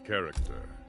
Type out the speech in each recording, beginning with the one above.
character.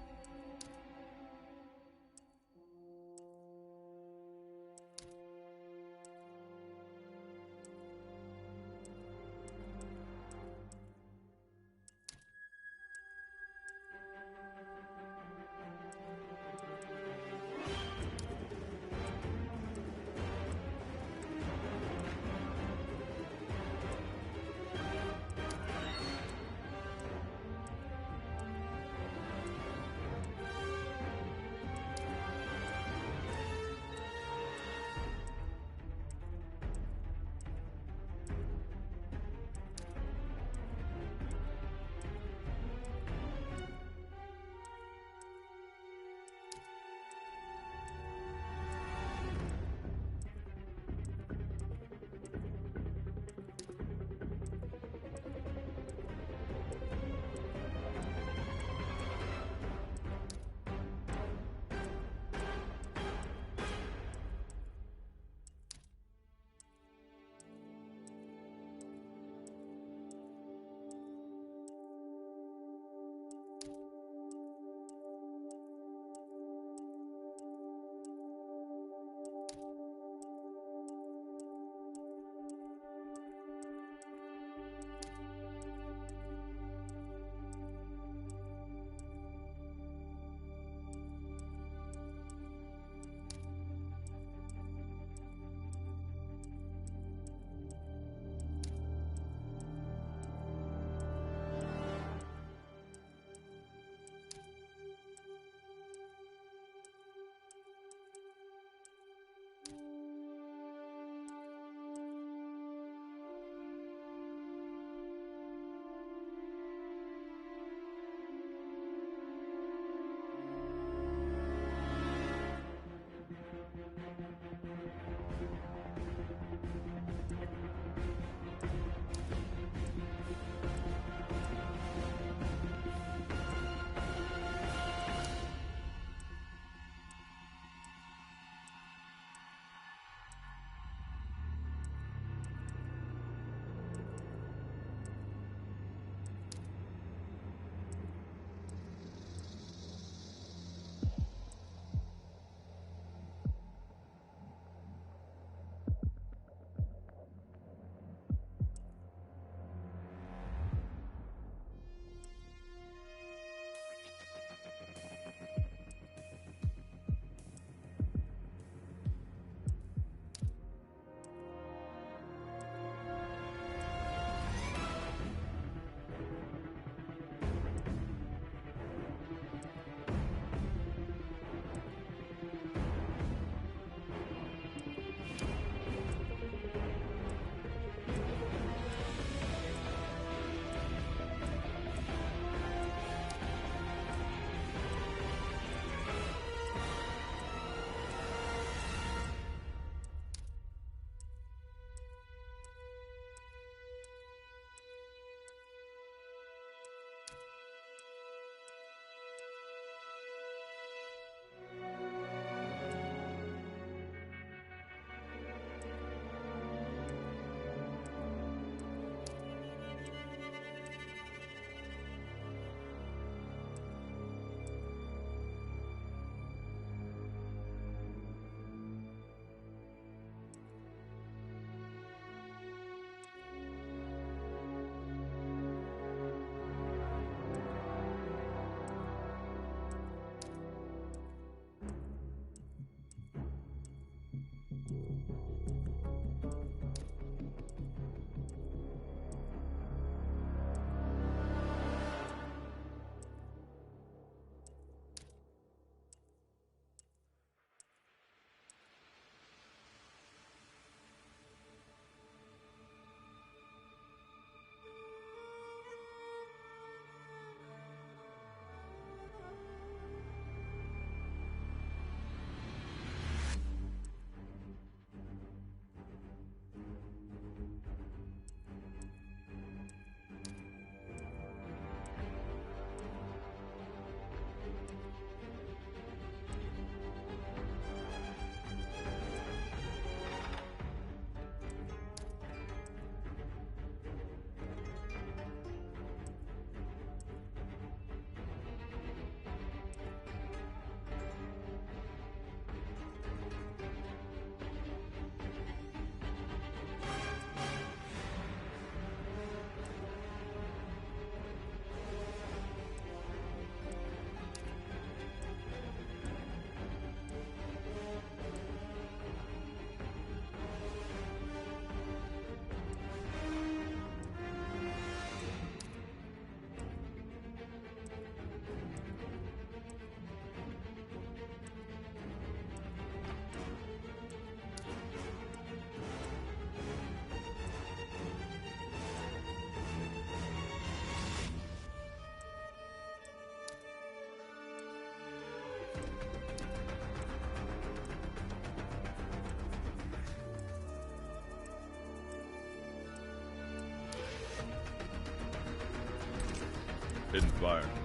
environments.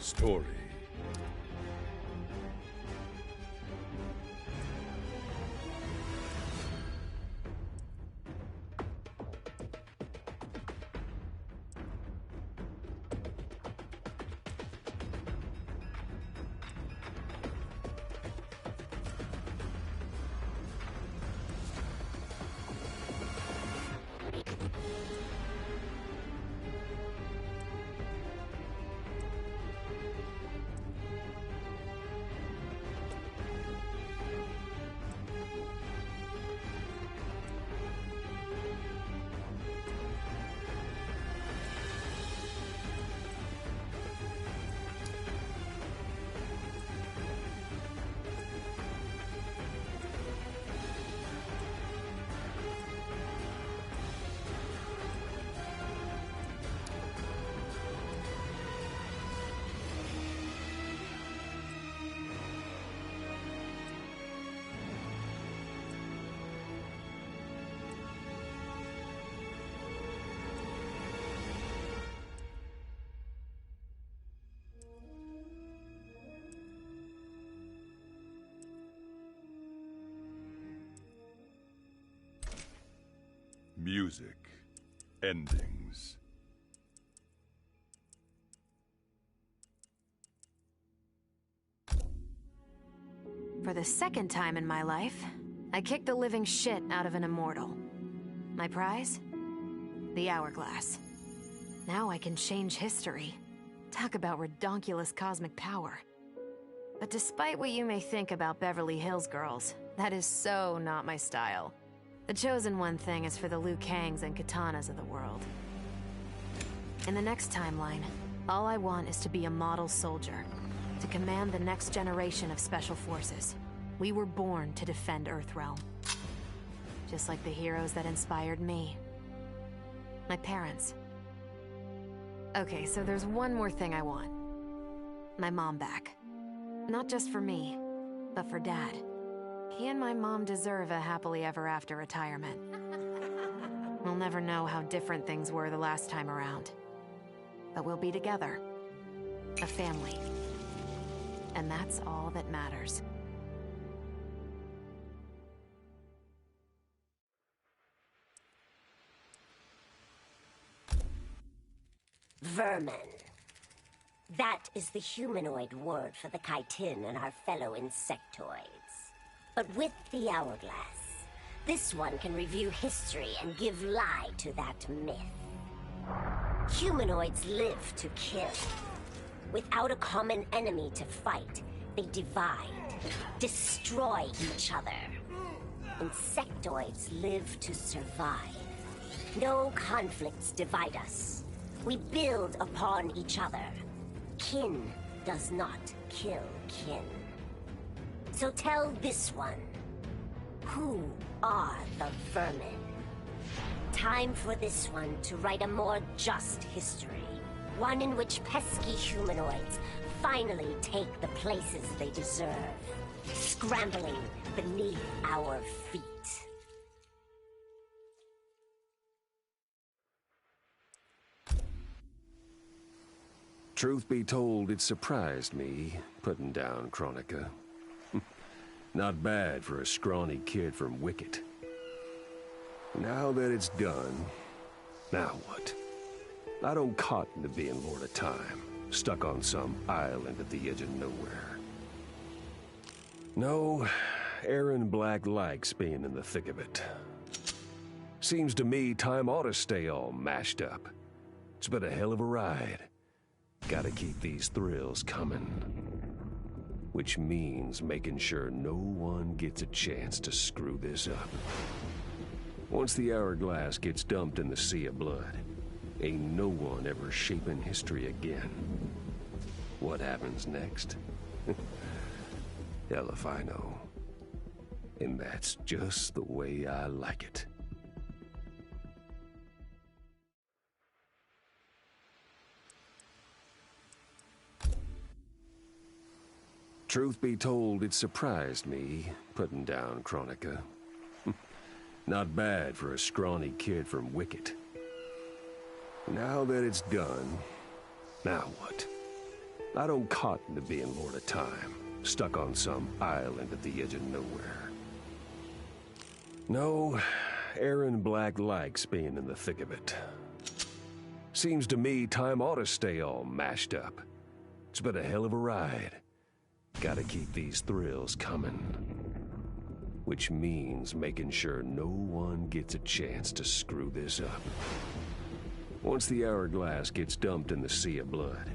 Story. Music. Endings. For the second time in my life, I kicked the living shit out of an immortal. My prize? The hourglass. Now I can change history. Talk about redonkulous cosmic power. But despite what you may think about Beverly Hills girls, that is so not my style. The chosen one thing is for the Liu Kangs and Katanas of the world. In the next timeline, all I want is to be a model soldier, to command the next generation of special forces. We were born to defend Earthrealm. Just like the heroes that inspired me. My parents. Okay, so there's one more thing I want. My mom back. Not just for me, but for Dad. He and my mom deserve a happily ever after retirement. We'll never know how different things were the last time around. But we'll be together. A family. And that's all that matters. Vermin. That is the humanoid word for the chitin and our fellow insectoids. But with the hourglass, this one can review history and give lie to that myth. Humanoids live to kill. Without a common enemy to fight, they divide, destroy each other. Insectoids live to survive. No conflicts divide us. We build upon each other. Kin does not kill kin. So tell this one, who are the vermin? Time for this one to write a more just history. One in which pesky humanoids finally take the places they deserve, scrambling beneath our feet. Truth be told, it surprised me, putting down Chronica. Not bad for a scrawny kid from Wicket. Now that it's done, now what? I don't cotton to being Lord of Time, stuck on some island at the edge of nowhere. No, Aaron Black likes being in the thick of it. Seems to me time ought to stay all mashed up. It's been a hell of a ride. Gotta keep these thrills coming. which means making sure no one gets a chance to screw this up. Once the hourglass gets dumped in the sea of blood, ain't no one ever shaping history again. What happens next? Hell if I know. And that's just the way I like it. Truth be told, it surprised me, putting down Chronica. Not bad for a scrawny kid from Wicket. Now that it's done, now what? I don't cotton to being Lord of Time, stuck on some island at the edge of nowhere. No, Aaron Black likes being in the thick of it. Seems to me time ought to stay all mashed up. It's been a hell of a ride. Gotta keep these thrills coming. Which means making sure no one gets a chance to screw this up. Once the hourglass gets dumped in the sea of blood,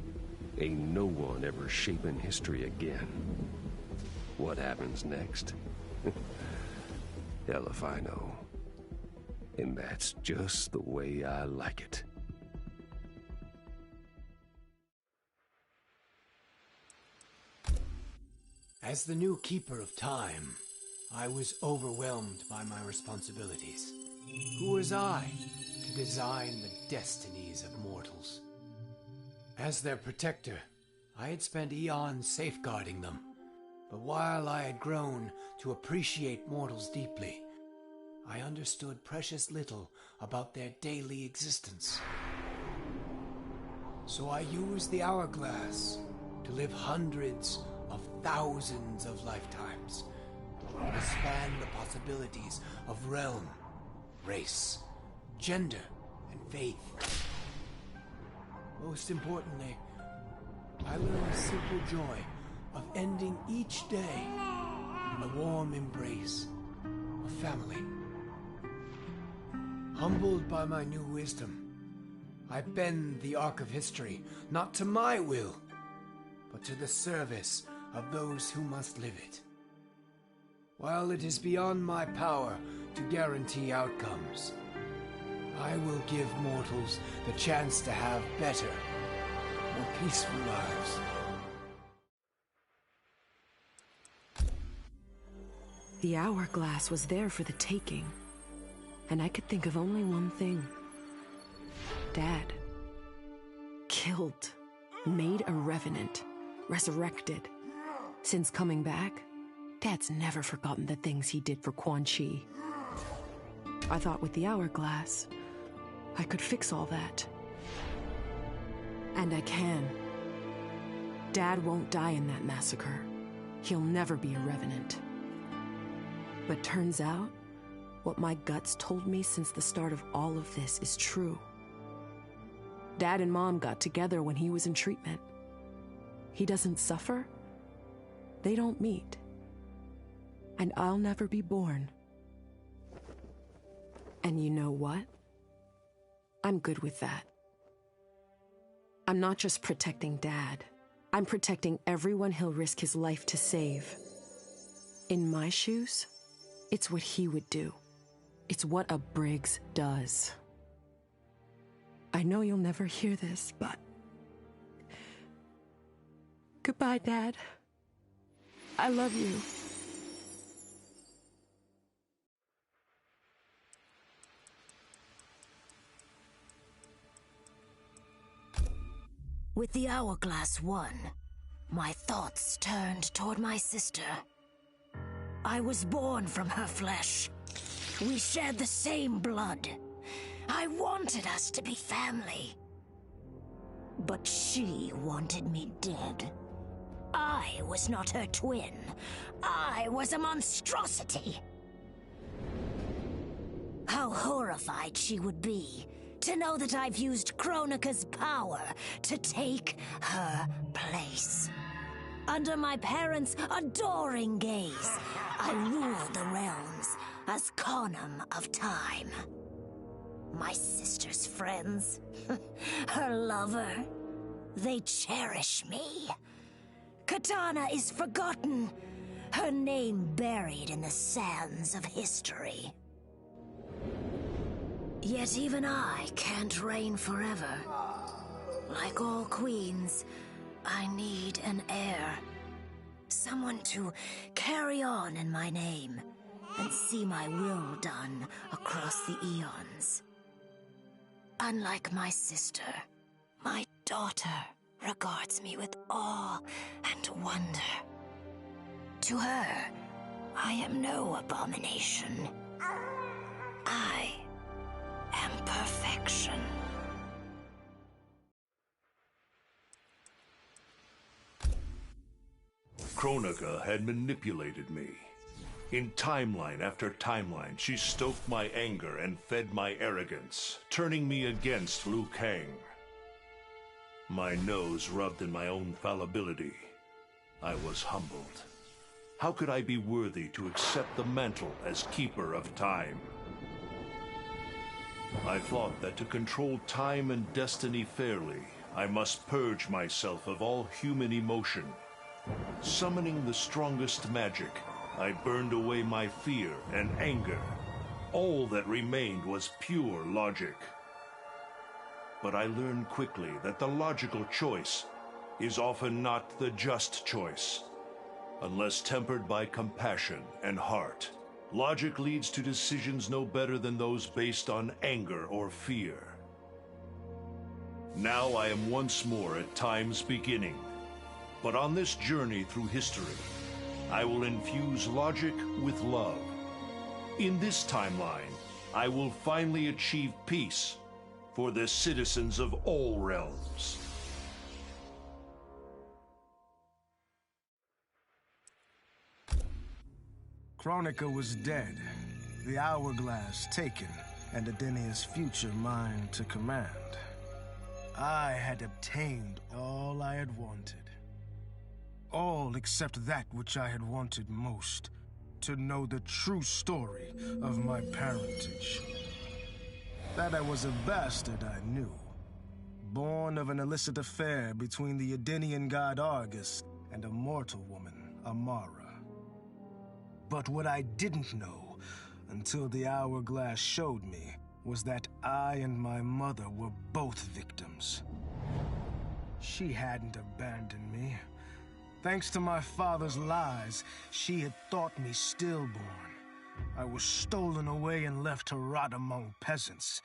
ain't no one ever shaping history again. What happens next? Hell if I know. And that's just the way I like it. As the new Keeper of Time, I was overwhelmed by my responsibilities. Who was I to design the destinies of mortals? As their protector, I had spent eons safeguarding them. But while I had grown to appreciate mortals deeply, I understood precious little about their daily existence. So I used the hourglass to live hundreds of thousands of lifetimes, to expand the possibilities of realm, race, gender, and faith. Most importantly, I learned the simple joy of ending each day in the warm embrace of family. Humbled by my new wisdom, I bend the arc of history, not to my will, but to the service of those who must live it. While it is beyond my power to guarantee outcomes, I will give mortals the chance to have better, more peaceful lives. The hourglass was there for the taking, and I could think of only one thing. Dad. Killed. Made a revenant. Resurrected. Since coming back, Dad's never forgotten the things he did for Quan Chi. I thought with the hourglass, I could fix all that. And I can. Dad won't die in that massacre. He'll never be a revenant. But turns out, what my guts told me since the start of all of this is true. Dad and Mom got together when he was in treatment. He doesn't suffer. They don't meet. And I'll never be born. And you know what? I'm good with that. I'm not just protecting Dad. I'm protecting everyone he'll risk his life to save. In my shoes, it's what he would do. It's what a Briggs does. I know you'll never hear this, but... Goodbye, Dad. I love you. With the hourglass won, my thoughts turned toward my sister. I was born from her flesh. We shared the same blood. I wanted us to be family. But she wanted me dead. I was not her twin. I was a monstrosity. How horrified she would be to know that I've used Chronica's power to take her place. Under my parents' adoring gaze, I ruled the realms as Conum of Time. My sister's friends, her lover, they cherish me. Katana is forgotten, her name buried in the sands of history. Yet even I can't reign forever. Like all queens, I need an heir. Someone to carry on in my name and see my will done across the eons. Unlike my sister, my daughter regards me with awe and wonder. To her, I am no abomination. I am perfection. Kronika had manipulated me. In timeline after timeline, she stoked my anger and fed my arrogance, turning me against Liu Kang. My nose rubbed in my own fallibility. I was humbled. How could I be worthy to accept the mantle as Keeper of Time? I thought that to control time and destiny fairly, I must purge myself of all human emotion. Summoning the strongest magic, I burned away my fear and anger. All that remained was pure logic. But I learned quickly that the logical choice is often not the just choice. Unless tempered by compassion and heart, logic leads to decisions no better than those based on anger or fear. Now I am once more at time's beginning. But on this journey through history, I will infuse logic with love. In this timeline, I will finally achieve peace for the citizens of all realms. Kronika was dead, the hourglass taken, and Adenia's future mine to command. I had obtained all I had wanted. All except that which I had wanted most, to know the true story of my parentage. That I was a bastard I knew, born of an illicit affair between the Edenian god Argus and a mortal woman, Amara. But what I didn't know, until the hourglass showed me, was that I and my mother were both victims. She hadn't abandoned me. Thanks to my father's lies, she had thought me stillborn. I was stolen away and left to rot among peasants,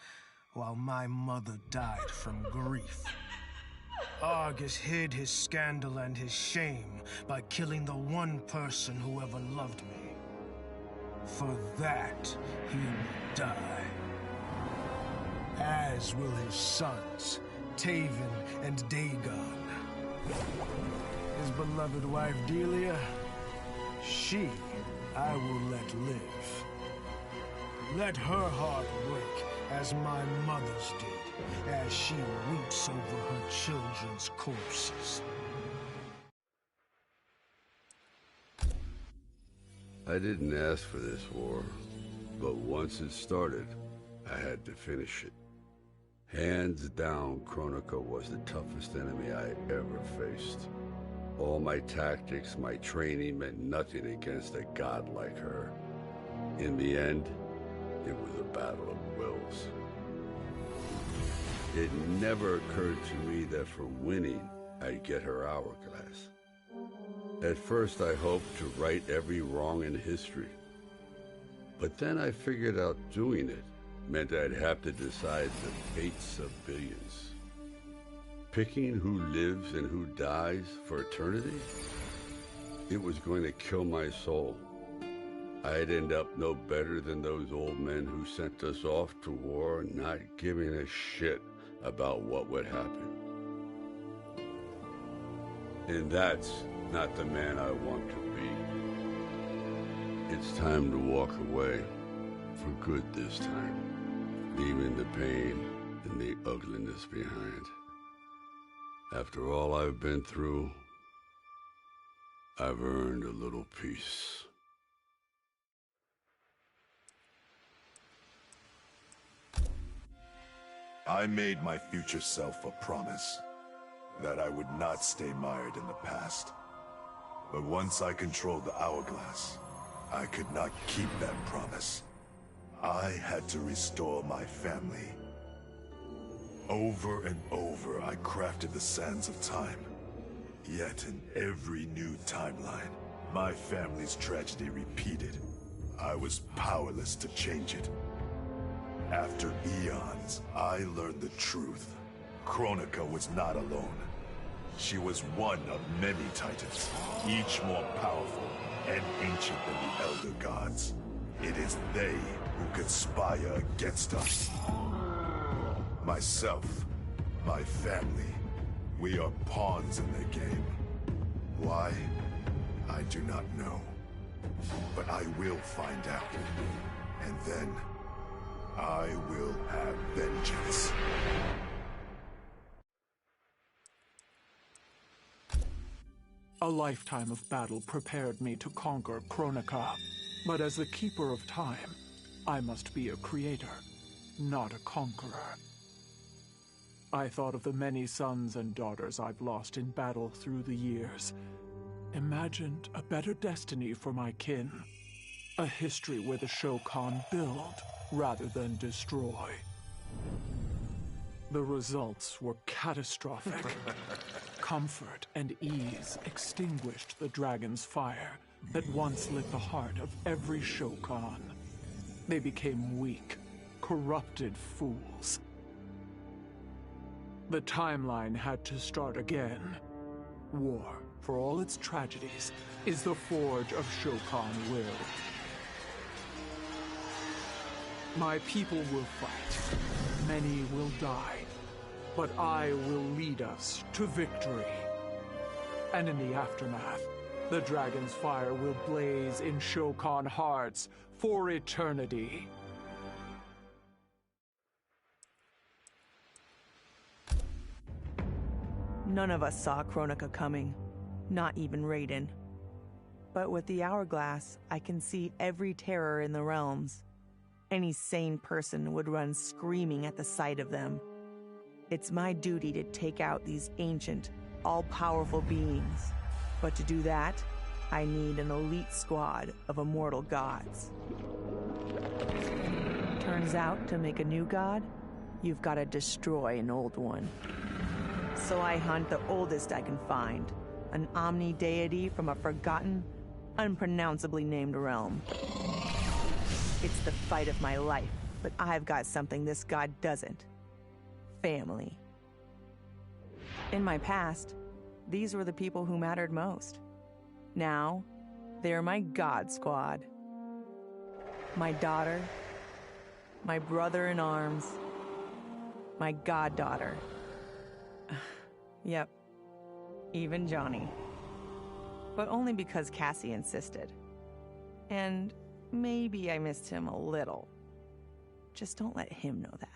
while my mother died from grief. Argus hid his scandal and his shame by killing the one person who ever loved me. For that, he will die. As will his sons, Taven and Dagon. His beloved wife Delia, she I will let live. Let her heart break as my mother's did, as she weeps over her children's corpses. I didn't ask for this war, but once it started, I had to finish it. Hands down, Kronika was the toughest enemy I ever faced. All my tactics, my training meant nothing against a god like her. In the end, it was a battle of wills. It never occurred to me that for winning, I'd get her hourglass. At first, I hoped to right every wrong in history. But then I figured out doing it meant I'd have to decide the fates of billions. Picking who lives and who dies for eternity? It was going to kill my soul. I'd end up no better than those old men who sent us off to war, not giving a shit about what would happen. And that's not the man I want to be. It's time to walk away, for good this time, leaving the pain and the ugliness behind. After all I've been through, I've earned a little peace. I made my future self a promise that I would not stay mired in the past. But once I controlled the hourglass, I could not keep that promise. I had to restore my family. Over and over, I crafted the sands of time. Yet in every new timeline, my family's tragedy repeated. I was powerless to change it. After eons, I learned the truth. Kronika was not alone. She was one of many titans, each more powerful and ancient than the Elder Gods. It is they who conspire against us. Myself, my family, we are pawns in their game. Why? I do not know. But I will find out. And then, I will have vengeance. A lifetime of battle prepared me to conquer Kronika. But as the Keeper of Time, I must be a creator, not a conqueror. I thought of the many sons and daughters I've lost in battle through the years. Imagined a better destiny for my kin. A history where the Shokan build rather than destroy. The results were catastrophic. Comfort and ease extinguished the dragon's fire that once lit the heart of every Shokan. They became weak, corrupted fools. The timeline had to start again. War, for all its tragedies, is the forge of Shokan will. My people will fight. Many will die. But I will lead us to victory. And in the aftermath, the dragon's fire will blaze in Shokan hearts for eternity. None of us saw Kronika coming, not even Raiden. But with the hourglass, I can see every terror in the realms. Any sane person would run screaming at the sight of them. It's my duty to take out these ancient, all-powerful beings. But to do that, I need an elite squad of immortal gods. Turns out, to make a new god, you've got to destroy an old one. So I hunt the oldest I can find, an omni-deity from a forgotten, unpronounceably named realm. It's the fight of my life, but I've got something this god doesn't. Family. In my past, these were the people who mattered most. Now, they're my god squad. My daughter, my brother in arms, my goddaughter. Yep, even Johnny. But only because Cassie insisted. And maybe I missed him a little. Just don't let him know that.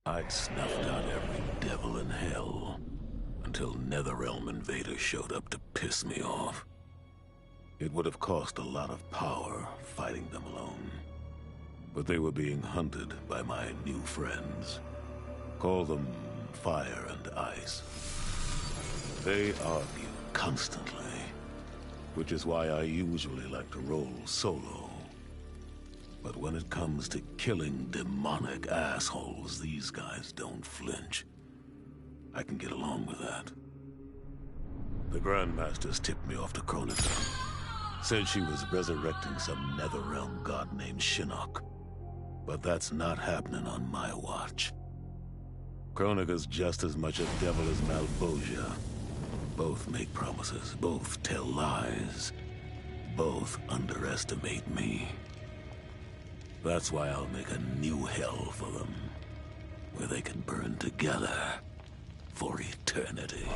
I'd snuffed out every devil in hell until Netherrealm invaders showed up to piss me off. It would have cost a lot of power fighting them alone. But they were being hunted by my new friends. Call them Fire and Ice. They argue constantly, which is why I usually like to roll solo. But when it comes to killing demonic assholes, these guys don't flinch. I can get along with that. The Grandmasters tipped me off to Kronika. Said she was resurrecting some Netherrealm god named Shinnok. But that's not happening on my watch. Kronika's just as much a devil as Malbosia. Both make promises, both tell lies. Both underestimate me. That's why I'll make a new hell for them, where they can burn together for eternity.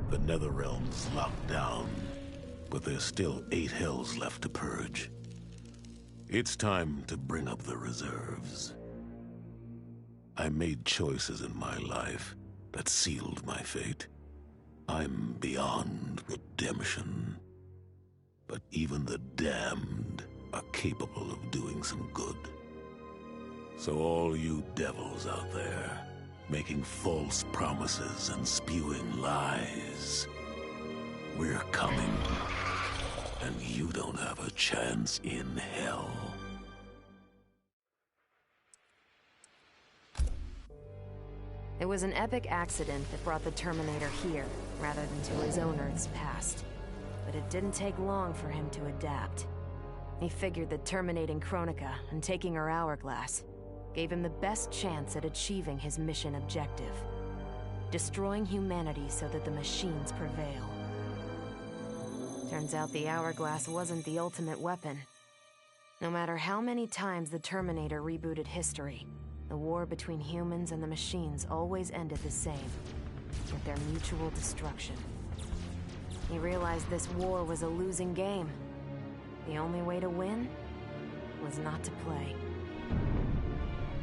The Netherrealm's locked down, but there's still 8 hells left to purge. It's time to bring up the reserves. I made choices in my life that sealed my fate. I'm beyond redemption. But even the damned are capable of doing some good. So all you devils out there, making false promises and spewing lies, we're coming. And you don't have a chance in hell. It was an epic accident that brought the Terminator here, rather than to his own Earth's past. But it didn't take long for him to adapt. He figured that terminating Kronika and taking her hourglass gave him the best chance at achieving his mission objective. Destroying humanity so that the machines prevail. Turns out the hourglass wasn't the ultimate weapon. No matter how many times the Terminator rebooted history, the war between humans and the machines always ended the same, with their mutual destruction. He realized this war was a losing game. The only way to win was not to play.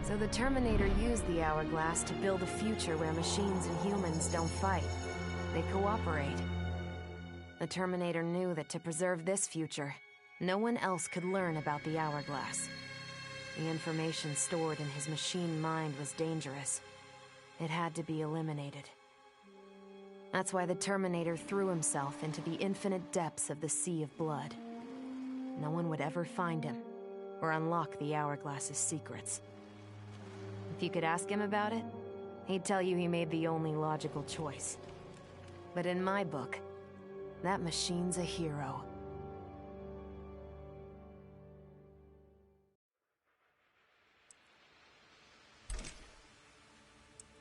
So the Terminator used the hourglass to build a future where machines and humans don't fight. They cooperate. The Terminator knew that to preserve this future, no one else could learn about the hourglass. The information stored in his machine mind was dangerous. It had to be eliminated. That's why the Terminator threw himself into the infinite depths of the Sea of Blood. No one would ever find him, or unlock the hourglass's secrets. If you could ask him about it, he'd tell you he made the only logical choice. But in my book, that machine's a hero.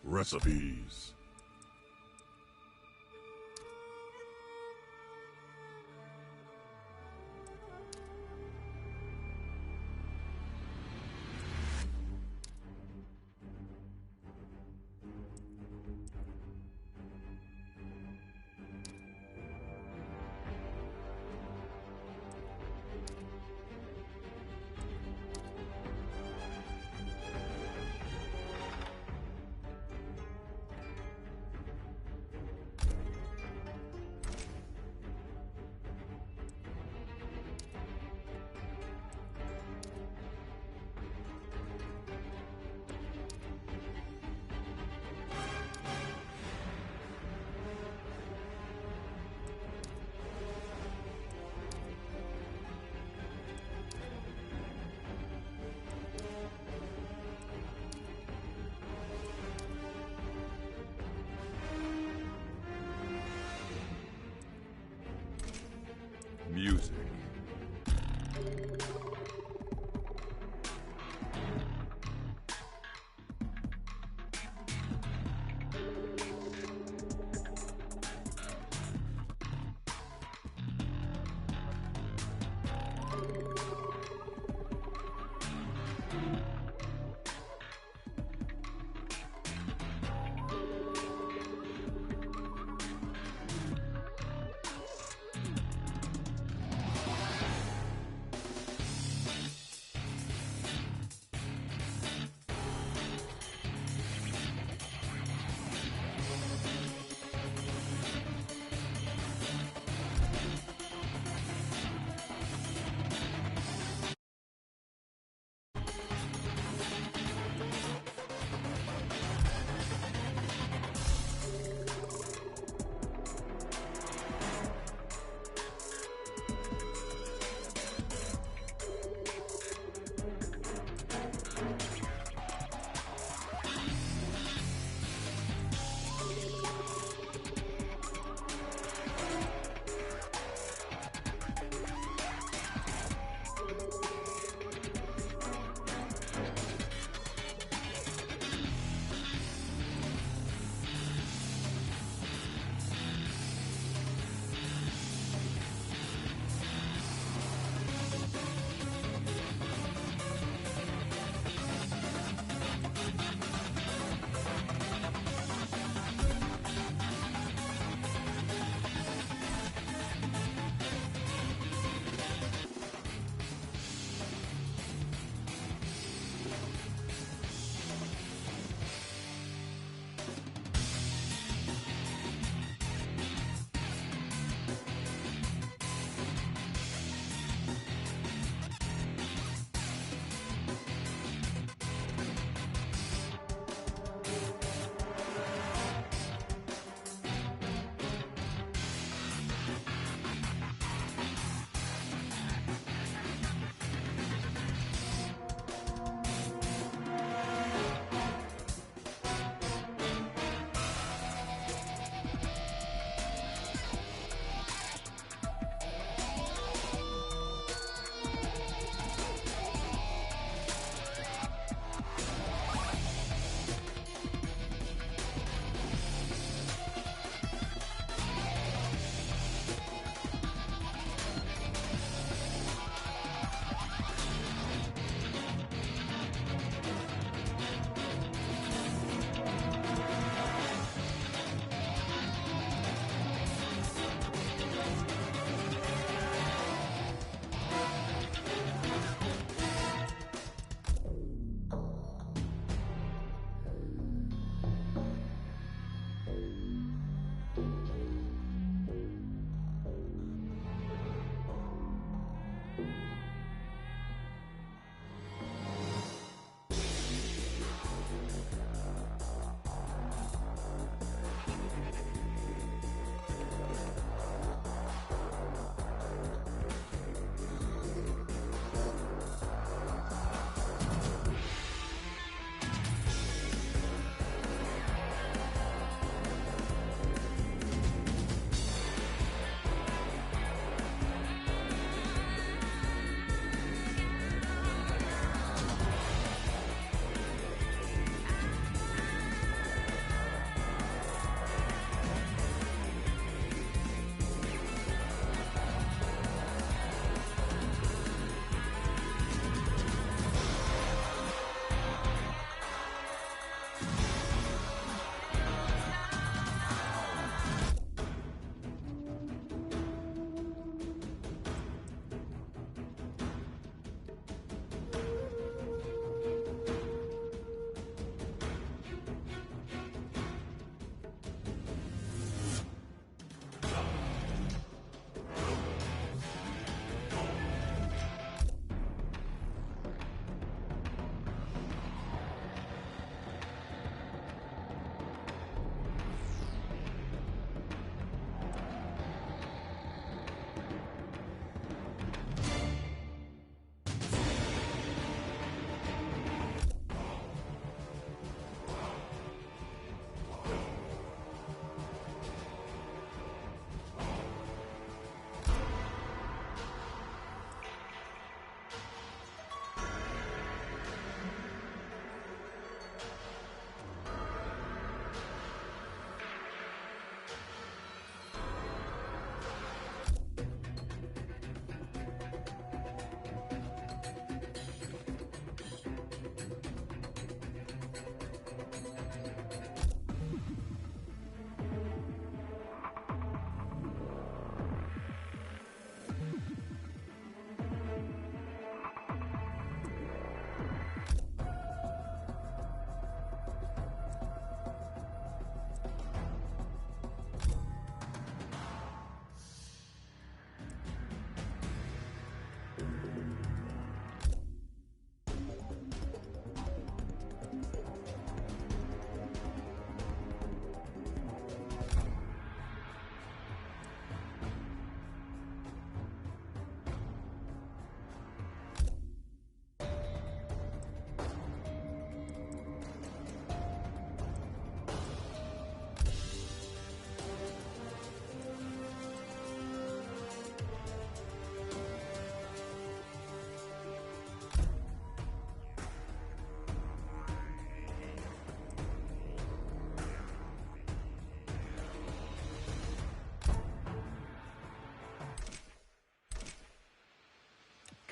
Recipes.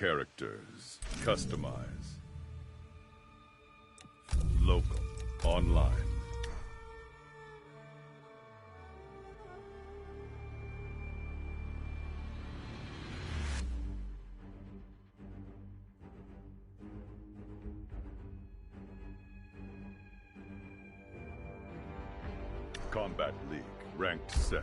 characters. Customize. Local. Online. Combat League. Ranked set.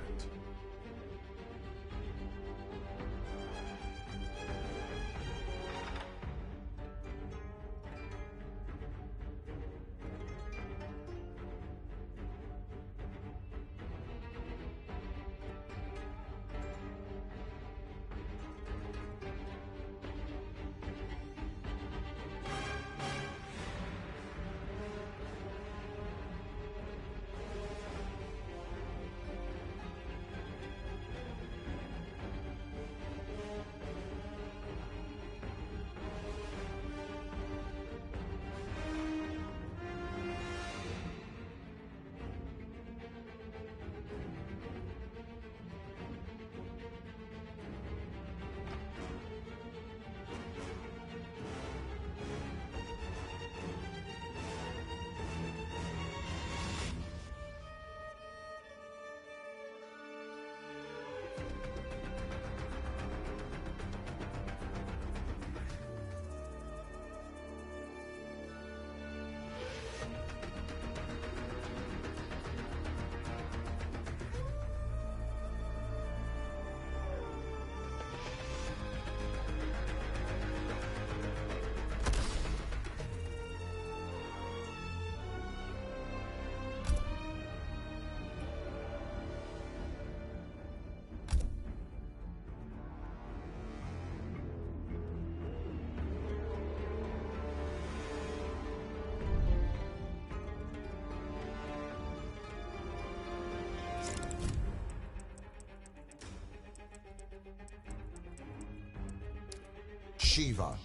Sheeva.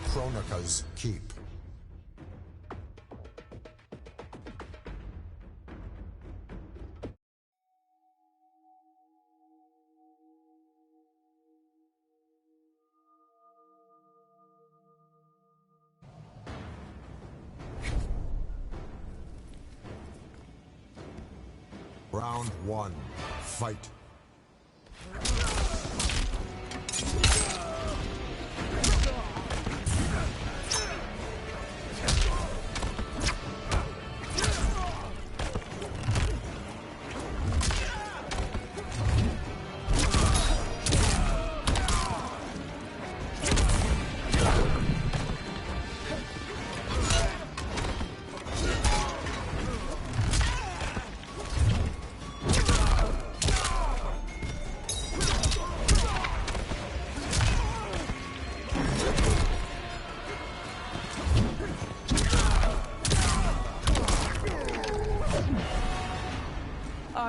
Kronika's Keep. Round one, fight.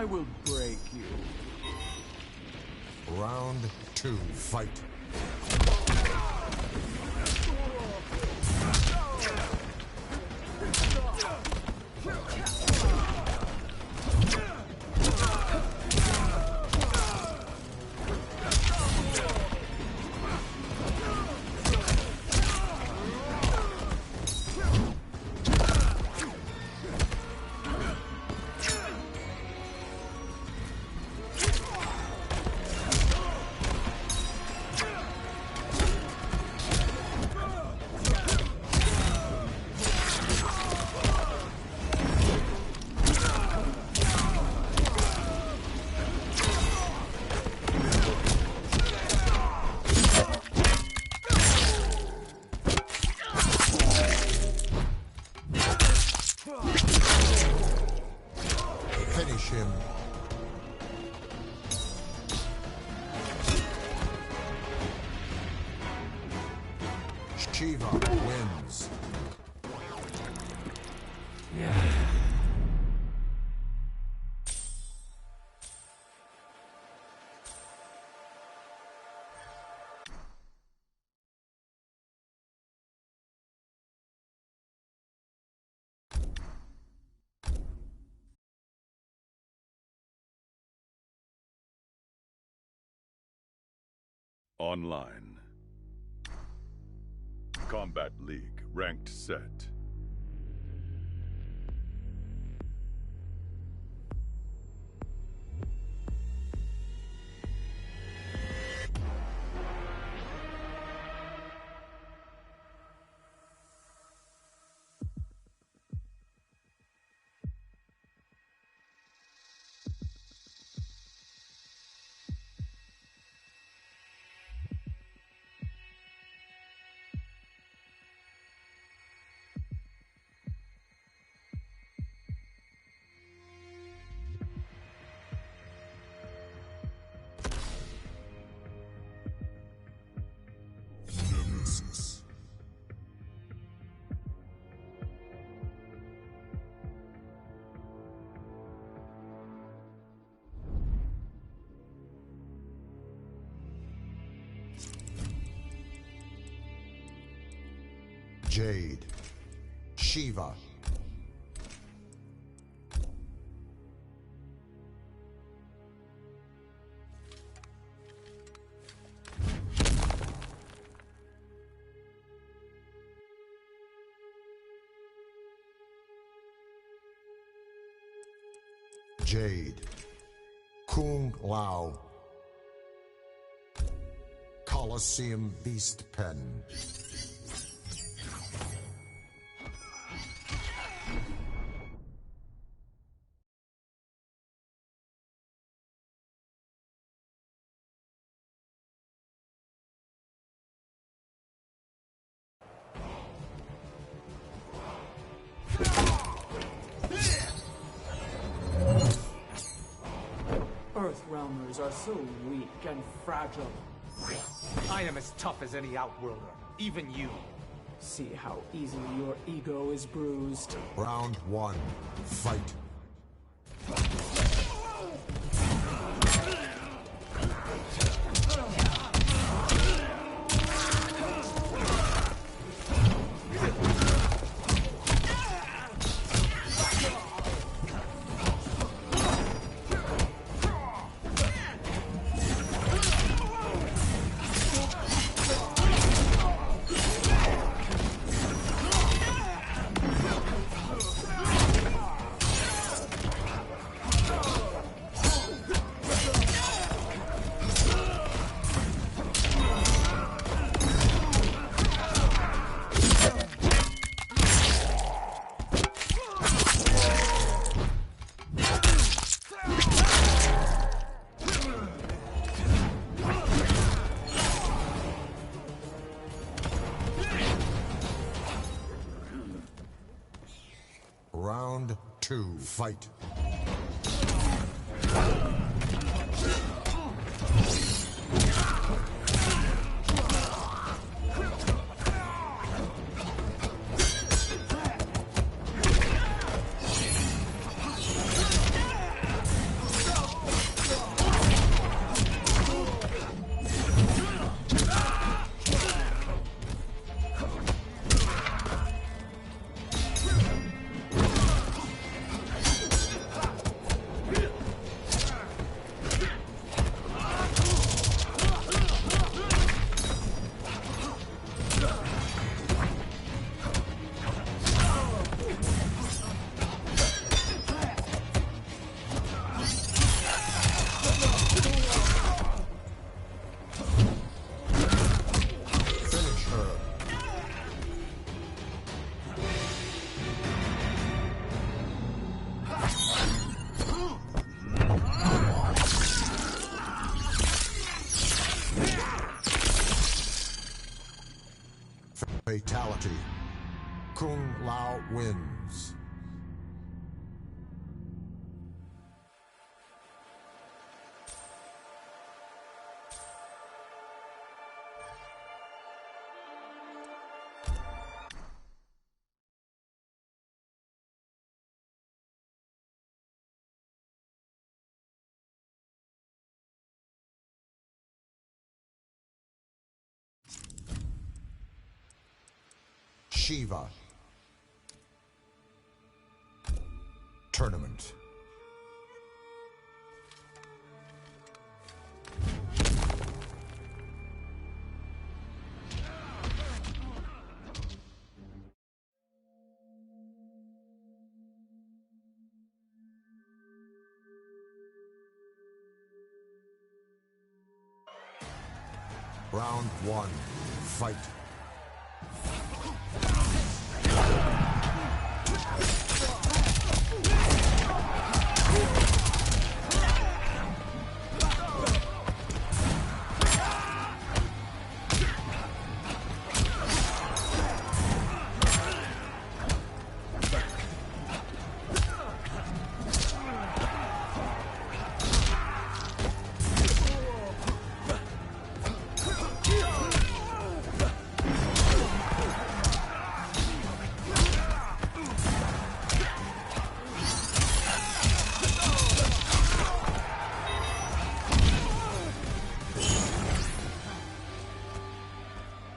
I will break you. Round two, fight. Finish him. Sheeva wins. Online. Combat League. Ranked set. Nemesis. Jade. Sheeva. Jade. Kung Lao. Coliseum Beast Pen. Earthrealmers are so weak and fragile. I am as tough as any Outworlder, even you. See how easily your ego is bruised. Round 1. Fight. Round 2. Fight. Fatality. Kung Lao wins. Sheeva. Tournament. Round one, fight.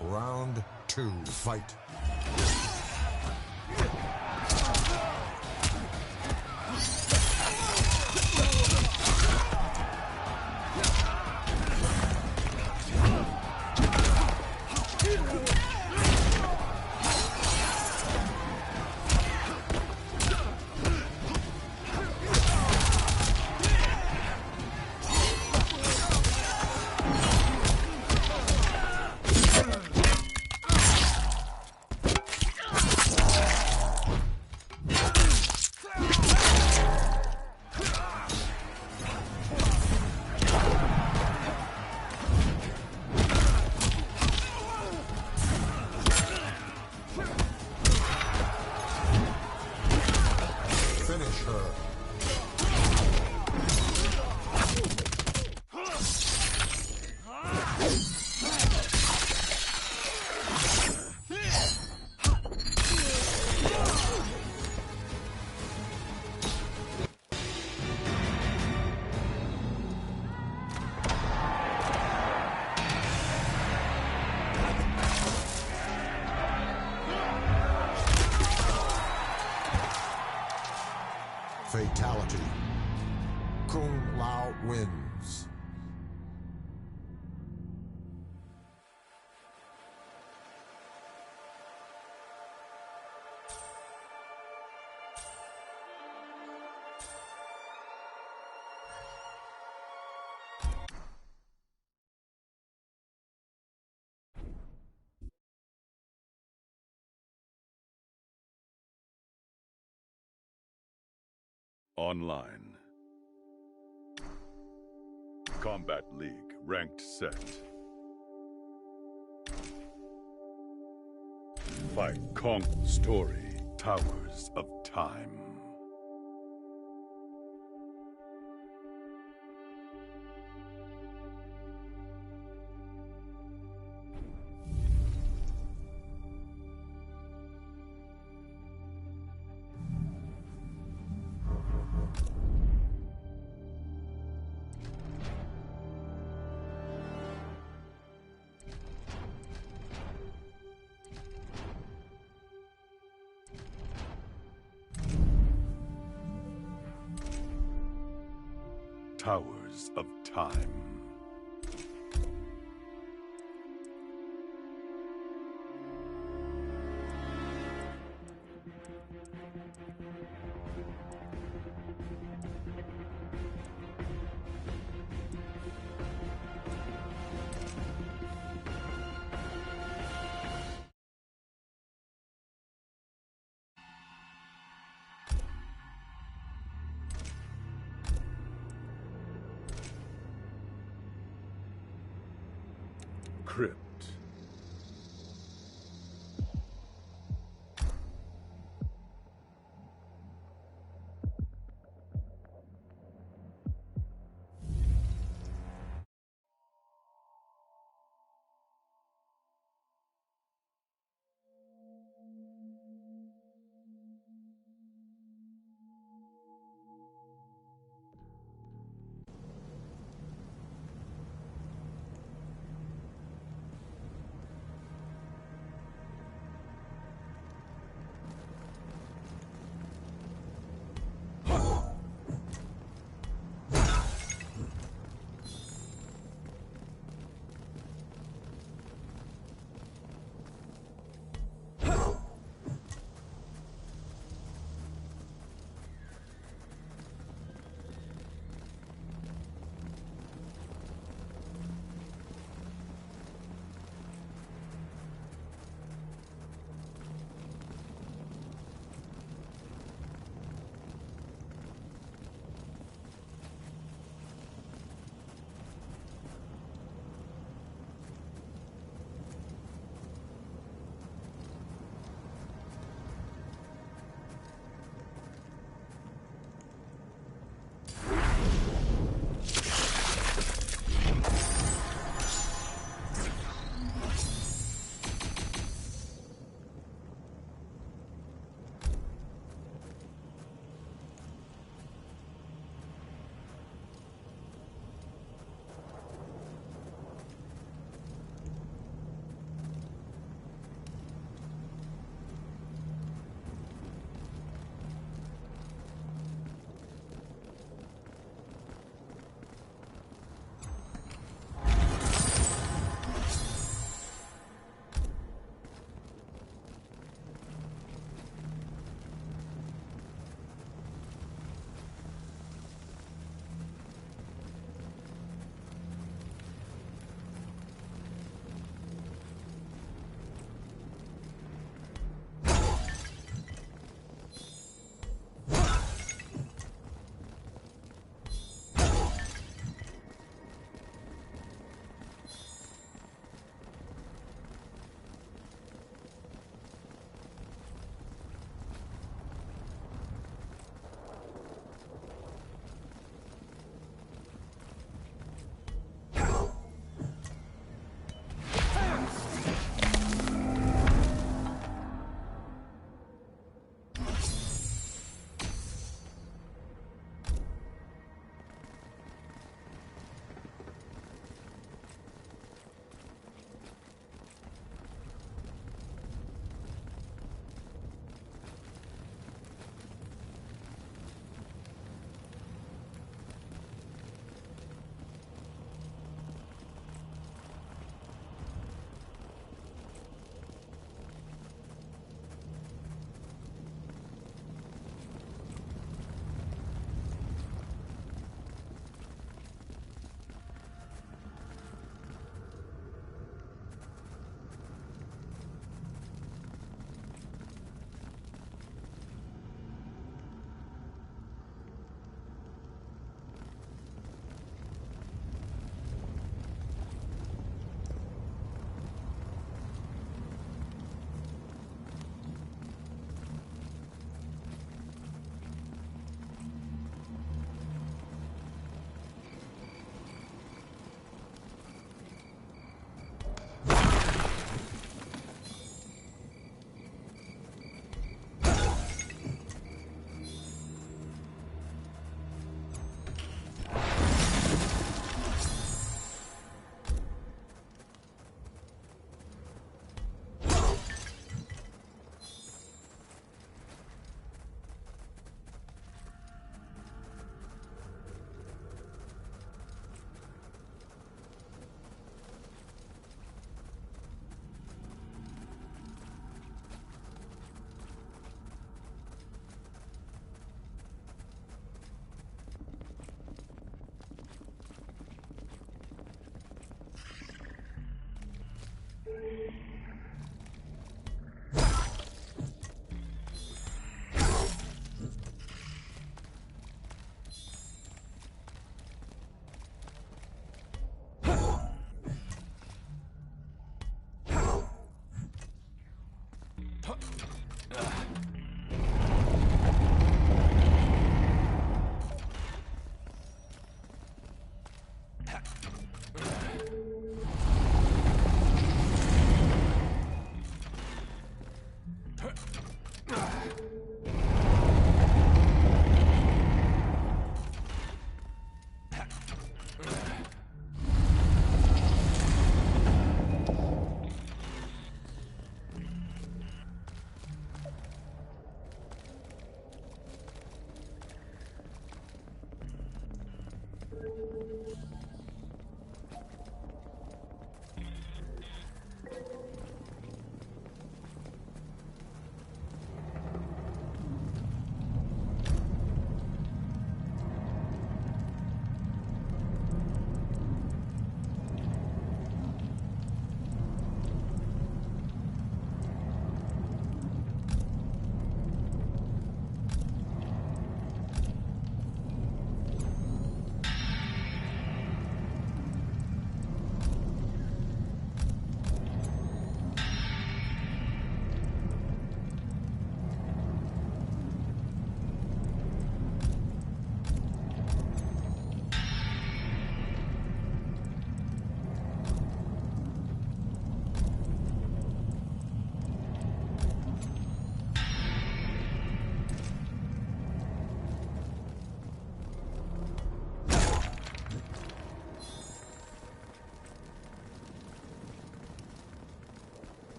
Round two, fight. Finish her. Fatality. Kung Lao wins. Online. Combat League, ranked set. Fight Kong Story, Towers of Time. Towers of Time. Crypt.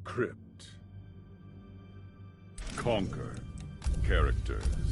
Crypt. Conquer. Characters.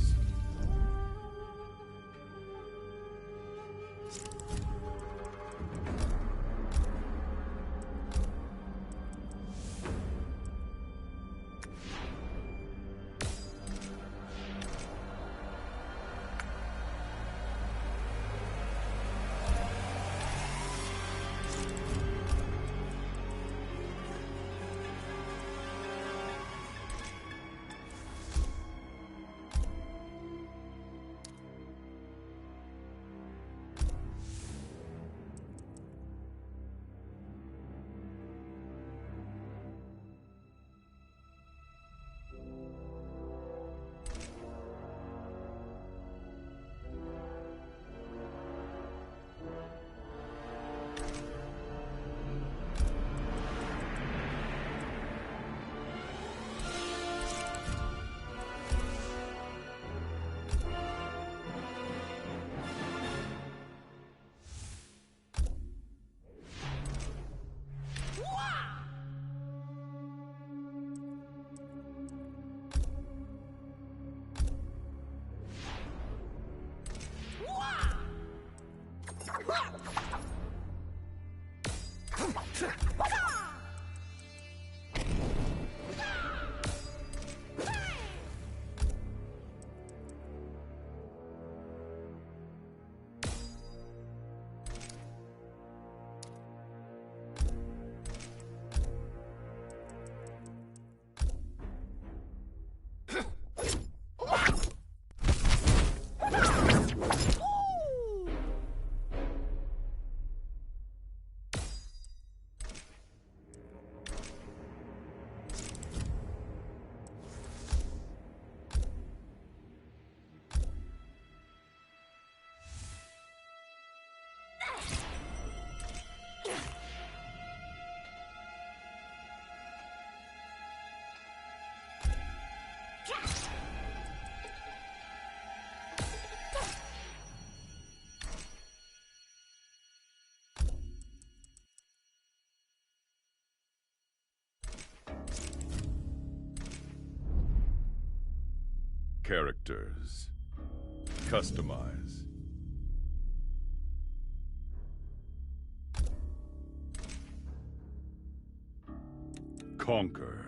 Characters. Customize. Conquer.